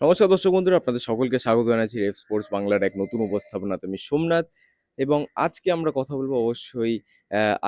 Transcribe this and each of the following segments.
নমস্কার দর্শক বন্ধুরা, আপনাদের সকলকে স্বাগত জানাচ্ছি রেফ স্পোর্টস বাংলার এক নতুন উপস্থাপনাতে। আমি সোমনাথ এবং আজকে আমরা কথা বলবো অবশ্যই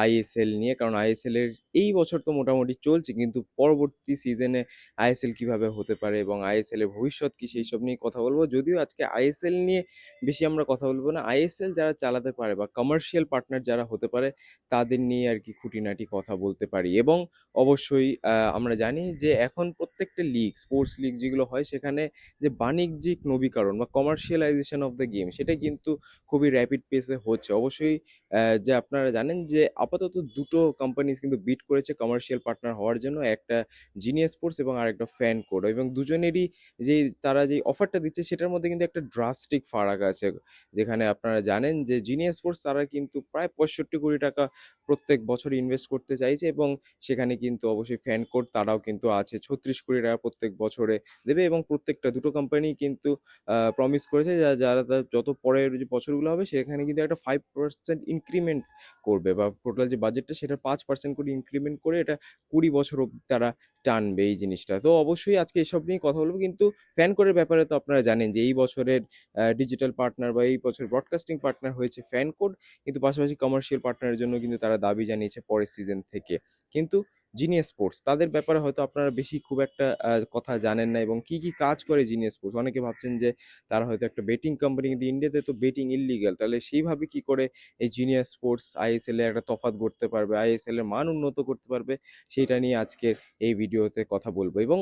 আইএসএল নিয়ে। কারণ আইএসএল এর এই বছর তো মোটামুটি চলছে, কিন্তু পরবর্তী সিজনে আইএসএল কিভাবে হতে পারে এবং আইএসএল এর ভবিষ্যৎ কি সেই সব নিয়ে কথা বলবো। যদিও আজকে আইএসএল নিয়ে বেশি আমরা কথা বলবো না, আইএসএল যারা চালাতে পারে বা কমার্শিয়াল পার্টনার যারা হতে পারে তাদের নিয়ে আর কি খুঁটিনাটি কথা বলতে পারি। এবং অবশ্যই আমরা জানি যে এখন প্রত্যেকটা লিগ, স্পোর্টস লিগ যেগুলো হয়, সেখানে যে বাণিজ্যিক নবীকরণ বা কমার্শিয়ালাইজেশন অফ দ্য গেম সেটা কিন্তু খুবই র্যাপিড পেসে হচ্ছে। অবশ্যই যে আপনারা জানেন যে আপাতত দুটো কোম্পানিজ কিন্তু বিট করেছে কমার্শিয়াল পার্টনার হওয়ার জন্য, একটা জিনিয়াস স্পোর্টস এবং আরেকটা ফ্যান কোড। এবং দুজনেরই যে তারা যে অফারটা দিচ্ছে সেটার মধ্যে কিন্তু একটা ড্রাস্টিক ফারাক আছে। যেখানে আপনারা জানেন যে জিনিয়াস স্পোর্টস তারা কিন্তু প্রায় 65 কোটি টাকা প্রত্যেক বছর ইনভেস্ট করতে চাইছে, এবং সেখানে কিন্তু অবশ্যই ফ্যান কোড তারাও কিন্তু আছে 36 কোটি টাকা প্রত্যেক বছরে দেবে। এবং প্রত্যেকটা দুটো কোম্পানি কিন্তু প্রমিস করেছে যারা যত পরের যে বছরগুলো হবে সেখানে কিন্তু একটা 5% ইনক্রিমেন্ট করবে, বা টোটাল যে বাজেটটা সেটা 5% করে ইনক্রিমেন্ট করে এটা 20 বছর অব্দি তারা টানবে এই জিনিসটা। তো অবশ্যই আজকে এসব নিয়ে কথা বলবো। কিন্তু ফ্যান কোডের ব্যাপারে তো আপনারা জানেন যে এই বছরের ডিজিটাল পার্টনার বা এই বছর ব্রডকাস্টিং পার্টনার হয়েছে ফ্যান কোড, কিন্তু পাশাপাশি কমার্শিয়াল পার্টনারের জন্য কিন্তু তারা দাবি জানিয়েছে পরের সিজন থেকে। কিন্তু জিনিয়াস স্পোর্টস তাদের ব্যাপারে হয়তো আপনারা বেশি খুব একটা কথা জানেন না, এবং কি কি কাজ করে জিনিয়াস স্পোর্টস। অনেকে ভাবছেন যে তারা হয়তো একটা বেটিং কোম্পানি, কিন্তু ইন্ডিয়াতে তো বেটিং ইললিগাল। তাহলে সেইভাবে কি করে এই জিনিয়াস স্পোর্টস আইএসএল এর একটা তফাৎ করতে পারবে, আইএসএল এর মান উন্নত করতে পারবে, সেটা নিয়ে আজকের এই ভিডিওতে কথা বলবো। এবং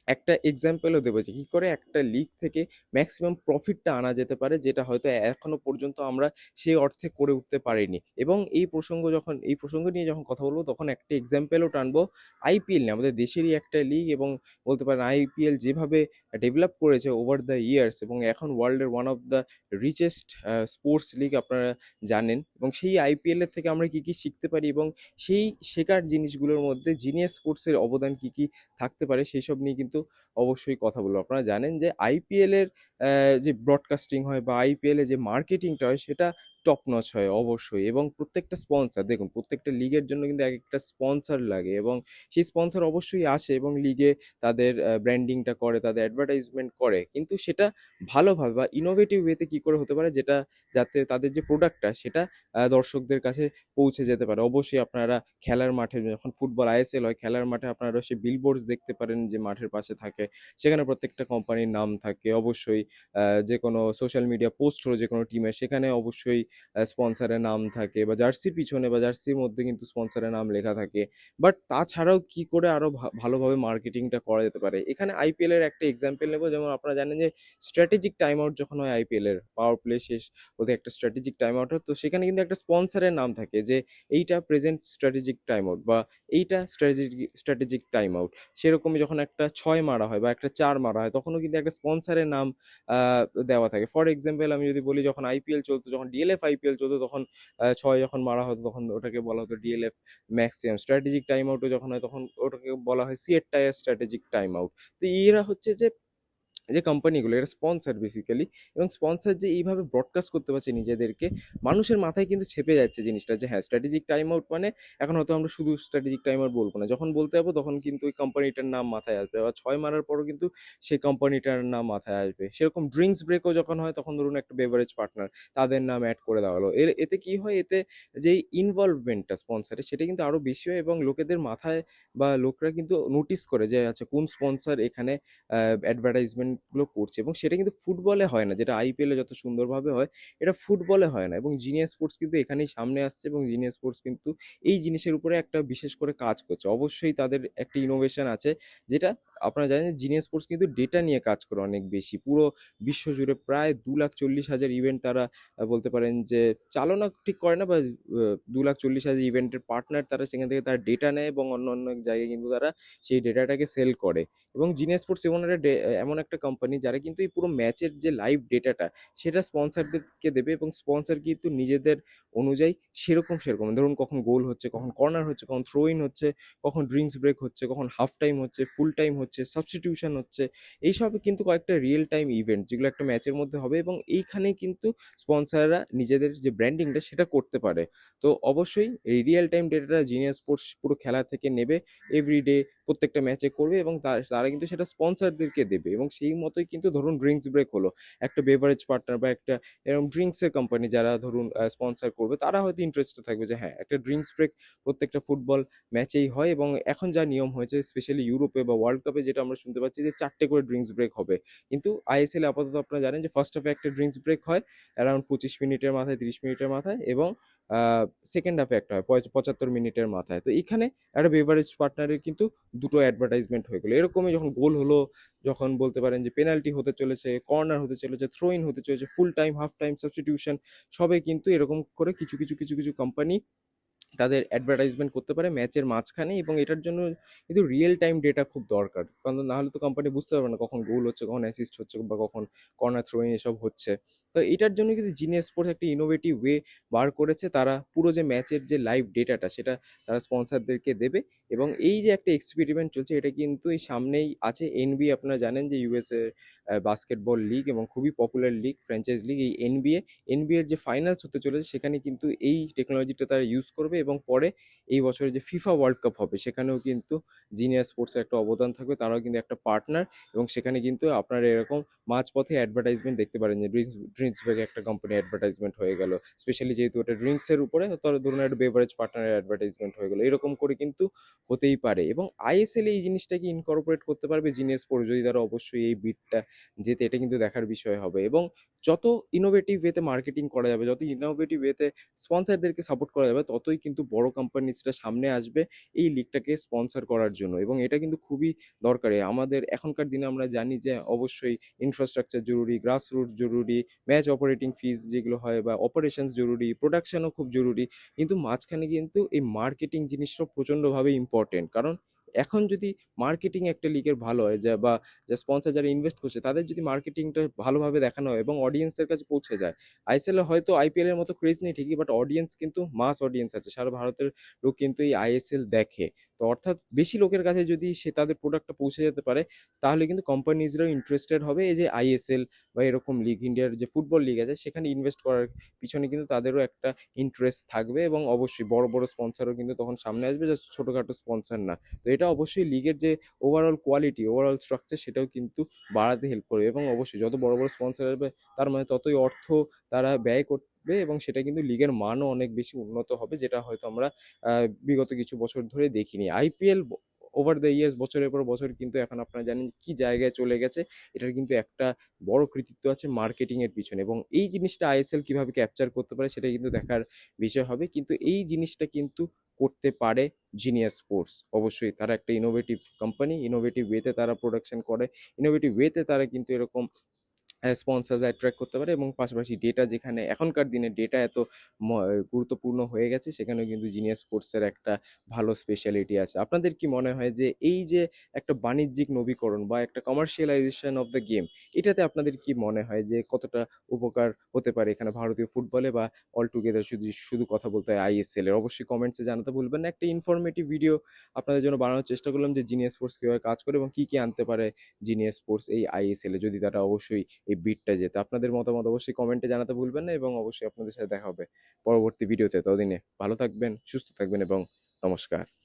একটা এক্সাম্পলও দেবো যে কী করে একটা লিগ থেকে ম্যাক্সিমাম প্রফিটটা আনা যেতে পারে, যেটা হয়তো এখনো পর্যন্ত আমরা সেই অর্থে করে উঠতে পারিনি। এবং এই প্রসঙ্গ নিয়ে যখন কথা বলবো তখন একটা এক্সাম্পলও টানবো আইপিএল নিয়ে, আমাদের দেশেরই একটা লিগ। এবং বলতে পারেন আইপিএল যেভাবে ডেভেলপ করেছে ওভার দ্য ইয়ার্স, এবং এখন ওয়ার্ল্ডের one of the richest sports league আপনারা জানেন। এবং সেই আইপিএল এর থেকে আমরা কী কী শিখতে পারি, এবং সেই শেখার জিনিসগুলোর মধ্যে জিনিয়াস স্পোর্টসের অবদান কী কী থাকতে পারে, সেই সব নিয়ে কিন্তু অবশ্যই কথা বলবো। আপনারা জানেন যে আইপিএল এর যে ব্রডকাস্টিং হয় বা আইপিএল এ যে মার্কেটিংটা হয় সেটা টপ নচ হয় অবশ্যই। এবং প্রত্যেকটা স্পন্সর, দেখুন প্রত্যেকটা লিগের জন্য কিন্তু এক একটা স্পন্সর লাগে, এবং সেই স্পন্সর অবশ্যই আসে এবং লিগে তাদের ব্র্যান্ডিংটা করে, তাদের অ্যাডভার্টাইজমেন্ট করে। কিন্তু সেটা ভালোভাবে বা ইনোভেটিভ ওয়েতে কী করে হতে পারে, যেটা যাতে তাদের যে প্রোডাক্টটা সেটা দর্শকদের কাছে পৌঁছে যেতে পারে। অবশ্যই আপনারা খেলার মাঠে যখন ফুটবল আইএসএল হয়, খেলার মাঠে আপনারা সেই বিলবোর্ডস দেখতে পারেন যে মাঠের পাশে থাকে, সেখানে প্রত্যেকটা কোম্পানির নাম থাকে। অবশ্যই যে কোনো সোশ্যাল মিডিয়া পোস্ট হলো যে কোনো টিমের, সেখানে অবশ্যই স্পন্সরের নাম থাকে, বা জার্সির পিছনে বা জার্সির মধ্যে কিন্তু স্পন্সরের নাম লেখা থাকে। বাট তাছাড়াও কি করে আরো ভালোভাবে মার্কেটিংটা করা যেতে পারে, এখানে আইপিএল এর একটা এক্সাম্পল নেবো। যেমন আপনারা জানেন যে স্ট্র্যাটেজিক টাইম আউট যখন হয় আইপিএল এর, পাওয়ার প্লে শেষ হতে একটা স্ট্র্যাটেজিক টাইম আউট হয়, তো সেখানে কিন্তু একটা স্পন্সরের নাম থাকে যে এইটা প্রেজেন্ট স্ট্র্যাটেজিক টাইম আউট, বা এইটা স্ট্র্যাটেজিক টাইম আউট। সেরকমই যখন একটা 6 মারা হয় বা একটা 4 মারা হয়, তখনও কিন্তু একটা স্পন্সরের নাম দেওয়া থাকে। ফর এক্সাম্পল আমি যদি বলি, যখন আইপিএল চলতো, যখন ডিএলএফ আইপিএল চলতো, তখন 6 যখন মারা হতো তখন ওটাকে বলা হতো ডিএলএফ ম্যাক্সিমাম। স্ট্র্যাটেজিক টাইম আউটও যখন হয় তখন ওটাকে বলা হয় CEAT tyre strategic time out. তো এরা হচ্ছে যে কোম্পানিগুলো, এরা স্পন্সর বেসিক্যালি। এবং স্পন্সর যে এইভাবে ব্রডকাস্ট করতে পারছে নিজেদেরকে, মানুষের মাথায় কিন্তু ছেপে যাচ্ছে জিনিসটা যে হ্যাঁ, স্ট্র্যাটেজিক টাইম আউট মানে এখন হয়তো আমরা শুধু স্ট্র্যাটেজিক টাইম আউট বলবো না, যখন বলতে যাবো তখন কিন্তু ওই কোম্পানিটার নাম মাথায় আসবে, বা 6 মারার পরও কিন্তু সেই কোম্পানিটার নাম মাথায় আসবে। সেরকম ড্রিঙ্কস ব্রেকও যখন হয়, তখন ধরুন একটা বেভারেজ পার্টনার, তাদের নাম অ্যাড করে দেওয়া হলো। এতে কি হয়, এতে যে ইনভলভমেন্টটা স্পন্সরের সেটা কিন্তু আরো বেশি হয়, এবং লোকেদের মাথায় বা লোকরা কিন্তু নোটিস করে যে আচ্ছা কোন স্পন্সর এখানে অ্যাডভার্টাইজমেন্টগুলো করছে। এবং সেটা কিন্তু ফুটবলে হয় না, যেটা আইপিএলে যত সুন্দরভাবে হয়, এটা ফুটবলে হয় না। এবং জিনিয়াস স্পোর্টস কিন্তু এখানেই সামনে আসছে, এবং জিনিয়াস স্পোর্টস কিন্তু এই জিনিসের উপরে একটা বিশেষ করে কাজ করছে। অবশ্যই তাদের একটা ইনোভেশন আছে, যেটা আপনারা জানেন যে জিনিয়াস স্পোর্টস কিন্তু ডেটা নিয়ে কাজ করে অনেক বেশি। পুরো বিশ্বজুড়ে প্রায় 2,40,000 ইভেন্ট তারা বলতে পারেন যে চালনা ঠিক করে না, বা 2,40,000 ইভেন্টের পার্টনার তারা, সেখান থেকে তারা ডেটা নেয় এবং অন্য অন্য জায়গায় কিন্তু তারা সেই ডেটাটাকে সেল করে। এবং জিনিয়াস স্পোর্টস এমন একটা কোম্পানি যারা কিন্তু এই পুরো ম্যাচের যে লাইভ ডেটাটা সেটা স্পন্সরদেরকে দেবে, এবং স্পন্সর কিন্তু নিজেদের অনুযায়ী সেরকম ধরুন কখন গোল হচ্ছে, কখন কর্নার হচ্ছে, কখন থ্রো ইন হচ্ছে, কখন ড্রিঙ্কস ব্রেক হচ্ছে, কখন হাফ টাইম হচ্ছে, ফুল টাইম হচ্ছে, সাবস্টিটিউশন হচ্ছে, এইসব কিন্তু কয়েকটা রিয়েল টাইম ইভেন্ট যেগুলো একটা ম্যাচের মধ্যে হবে। এবং এইখানে কিন্তু স্পন্সররা নিজেদের যে ব্র্যান্ডিংটা সেটা করতে পারে। তো অবশ্যই এই রিয়েল টাইম ডেটাটা জিনিয়াস স্পোর্টস পুরো খেলা থেকে নেবে, এভরিডে প্রত্যেকটা ম্যাচে করবে এবং তারা কিন্তু সেটা স্পন্সরদেরকে দেবে এবং সেই মতোই কিন্তু ধরুন ড্রিঙ্কস ব্রেক হলো, একটা বেভারেজ পার্টনার বা একটা এরকম ড্রিঙ্কসের কোম্পানি যারা ধরুন স্পন্সর করবে, তারা হয়তো ইন্টারেস্টেড থাকবে যে হ্যাঁ একটা ড্রিঙ্কস ব্রেক প্রত্যেকটা ফুটবল ম্যাচেই হয়। এবং এখন যা নিয়ম হয়েছে স্পেশালি ইউরোপে বা ওয়ার্ল্ড কাপে যেটা আমরা শুনতে পাচ্ছি যে 4টে করে ড্রিঙ্কস ব্রেক হবে। কিন্তু আইএসএল আপাতত আপনারা জানেন যে ফার্স্ট হাফে একটা ড্রিঙ্কস ব্রেক হয় অ্যারাউন্ড 25 মিনিটের মাথায়, 30 মিনিটের মাথায়, এবং সেকেন্ড হাফে একটা হয় 75 মিনিটের মাথায়। তো এখানে একটা বেভারেজ পার্টনারের কিন্তু দুটো অ্যাডভার্টাইজমেন্ট হয়ে গেলো। এরকমই যখন গোল হলো, যখন বলতে পারেন যে পেনাল্টি হতে চলেছে, কর্নার হতে চলেছে, থ্রো ইন হতে চলেছে, full time, half time, substitution, সবে কিন্তু এরকম করে কিছু কিছু কিছু কিছু কোম্পানি তাদের অ্যাডভার্টাইজমেন্ট করতে পারে ম্যাচের মাঝখানে। এবং এটার জন্য কিন্তু রিয়েল টাইম ডেটা খুব দরকার, কারণ না হলে তো কোম্পানি বুঝতে পারবে না কখন গোল হচ্ছে, কখন অ্যাসিস্ট হচ্ছে, বা কখন কর্নার থ্রোইং এসব হচ্ছে। তো এটার জন্য কিন্তু জিনিয়াস স্পোর্টস একটা ইনোভেটিভ ওয়ে বার করেছে। তারা পুরো যে ম্যাচের যে লাইভ ডেটাটা সেটা তারা স্পন্সরদেরকে দেবে। এবং এই যে একটা এক্সপেরিমেন্ট চলছে, এটা কিন্তু এই সামনেই আছে। এনবিএ আপনারা জানেন যে ইউএসএ বাস্কেটবল লিগ এবং খুবই পপুলার লিগ, ফ্র্যাঞ্চাইজ লিগ এই এনবিএ। এনবিএর যে ফাইনালস হতে চলেছে সেখানে কিন্তু এই টেকনোলজিটা তারা ইউজ করবে এবং পরে এই বছরে যে ফিফা ওয়ার্ল্ড কাপ হবে সেখানেও কিন্তু জিনিয়াস স্পোর্টসের একটা অবদান থাকবে, তারাও কিন্তু একটা পার্টনার। এবং সেখানে কিন্তু আপনারা এরকম মাঝপথে অ্যাডভার্টাইজমেন্ট দেখতে পারেন যে ড্রিঙ্কস ব্যাগে একটা কোম্পানি অ্যাডভার্টাইজমেন্ট হয়ে গেল, স্পেশালি যেহেতু এটা ড্রিঙ্কসের উপরে, তো ধরুন একটা বেভারেজ পার্টনারের অ্যাডভার্টাইজমেন্ট হয়ে গেলো, এরকম করে কিন্তু হতেই পারে। এবং আইএসএল এই জিনিসটাকে ইনকর্পোরেট করতে পারবে জিনিয়াস স্পোর্টস যদি তারা অবশ্যই এই বিটটা যেতে, এটা কিন্তু দেখার বিষয় হবে। এবং যত ইনোভেটিভ ওয়েতে মার্কেটিং করা যাবে, যত ইনোভেটিভ ওয়েতে স্পন্সরদেরকে সাপোর্ট করা যাবে, ততই কিন্তু বড় কোম্পানিজরা সামনে আসবে এই লিগটাকে স্পন্সর করার জন্য। এবং এটা কিন্তু খুবই দরকারি আমাদের এখনকার দিনে। আমরা জানি যে অবশ্যই ইনফ্রাস্ট্রাকচার জরুরি, গ্রাসরুট জরুরি, ম্যাচ অপারেটিং ফিজ যেগুলো হয় বা অপারেশনস জরুরি, প্রোডাকশনও খুব জরুরি। কিন্তু মাঝখানে কিন্তু এই মার্কেটিং জিনিসটা প্রচণ্ডভাবে ইম্পর্টেন্ট, কারণ এখন যদি মার্কেটিং একটা লিগের ভালো হয়, যা বা যা স্পন্সর যারা ইনভেস্ট করছে তাদের যদি মার্কেটিংটা ভালোভাবে দেখানো হয় এবং অডিয়েন্সের কাছে পৌঁছে যায়, আইএসএল এ হয়তো আইপিএল এর মতো ক্রেজ নেই ঠিকই, বাট অডিয়েন্স কিন্তু মাস অডিয়েন্স আছে, সারা ভারতের লোক কিন্তু এই আইএসএল দেখে। তো অর্থাৎ বেশি লোকের কাছে যদি সে তাদের প্রোডাক্টটা পৌঁছে যেতে পারে, তাহলে কিন্তু কোম্পানিজরাও ইন্টারেস্টেড হবে এই যে আইএসএল বা এরকম লিগ, ইন্ডিয়ার যে ফুটবল লিগ আছে সেখানে ইনভেস্ট করার পিছনে কিন্তু তাদেরও একটা ইন্টারেস্ট থাকবে। এবং অবশ্যই বড় বড় স্পন্সরও কিন্তু তখন সামনে আসবে, যা ছোটোখাটো স্পন্সর না। তো এটা অবশ্যই লিগের যে ওভারঅল কোয়ালিটি, ওভারঅল স্ট্রাকচার, সেটাও কিন্তু বাড়াতে হেল্প করবে। এবং অবশ্যই যত বড় বড় স্পন্সর আসবে তার মানে ততই অর্থ তারা ব্যয় করবে এবং সেটা কিন্তু লিগের মানও অনেক বেশি উন্নত হবে, যেটা হয়তো আমরা বিগত কিছু বছর ধরে দেখিনি। আইপিএল ওভার দ্য ইয়ার্স, বছরের পর বছর কিন্তু এখন আপনারা জানেন কি জায়গায় চলে গেছে। এটার কিন্তু একটা বড় কৃতিত্ব আছে মার্কেটিং এর পিছনে, এবং এই জিনিসটা আইএসএল কিভাবে ক্যাপচার করতে পারে সেটা কিন্তু দেখার বিষয় হবে। কিন্তু এই জিনিসটা কিন্তু করতে পারে জিনিয়াস স্পোর্টস। অবশ্যই তারা একটা ইনোভেটিভ কোম্পানি, ইনোভেটিভ ওয়েতে তারা প্রোডাকশন করে, ইনোভেটিভ ওয়েতে তারা কিন্তু এরকম স্পন্সর্স অ্যাট্রাক্ট করতে পারে। এবং পাশাপাশি ডেটা, যেখানে এখনকার দিনে ডেটা এত গুরুত্বপূর্ণ হয়ে গেছে, সেখানেও কিন্তু জিনিয়াস স্পোর্টসের একটা ভালো স্পেশালিটি আছে। আপনাদের কি মনে হয় যে এই যে একটা বাণিজ্যিক নবীকরণ বা একটা কমার্শিয়ালাইজেশন অফ দ্য গেম, এটাতে আপনাদের কি মনে হয় যে কতটা উপকার হতে পারে এখানে ভারতীয় ফুটবলে, বা অল টুগেদার শুধু শুধু কথা বলতে হয় আইএসএল এর? অবশ্যই কমেন্টসে জানাতে ভুলবেন না। একটা ইনফরমেটিভ ভিডিও আপনাদের জন্য বানানোর চেষ্টা করলাম যে জিনিয়াস স্পোর্টস কীভাবে কাজ করে এবং কী কী আনতে পারে জিনিয়াস স্পোর্টস এই আইএসএল এ, যদি তারা অবশ্যই এই বিটটা যেতে। আপনাদের মতামত অবশ্যই কমেন্টে জানাতে ভুলবেন না এবং অবশ্যই আপনাদের সাথে দেখা হবে পরবর্তী ভিডিওতে। ততদিনে ভালো থাকবেন, সুস্থ থাকবেন এবং নমস্কার।